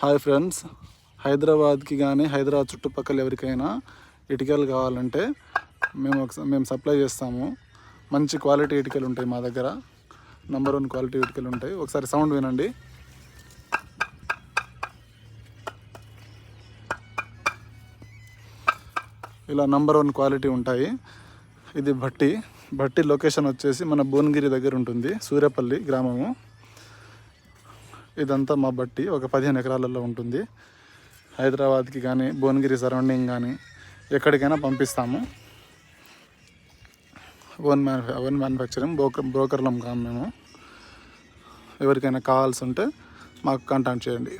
Hi friends, హైదరాబాద్కి కానీ హైదరాబాద్ చుట్టుపక్కల ఎవరికైనా ఇటుకలు కావాలంటే మేము సప్లై చేస్తాము. మంచి క్వాలిటీ ఇటుకలు ఉంటాయి మా దగ్గర. నంబర్ 1 క్వాలిటీ ఇటుకలు ఉంటాయి. ఒకసారి సౌండ్ వినండి. ఇలా నంబర్ 1 క్వాలిటీ ఉంటాయి. ఇది భట్టి లొకేషన్ వచ్చేసి మన భువనగిరి దగ్గర ఉంటుంది, సూర్యపల్లి గ్రామము. ఇదంతా మా బట్టి ఒక 15 ఎకరాలలో ఉంటుంది. హైదరాబాద్కి కానీ భువనగిరి సరౌండింగ్ కానీ ఎక్కడికైనా పంపిస్తాము. ఓన్ మ్యానుఫ్యాక్చరింగ్, బ్రోకర్లం కాము మేము. ఎవరికైనా కావాల్సి ఉంటే మాకు కాంటాక్ట్ చేయండి.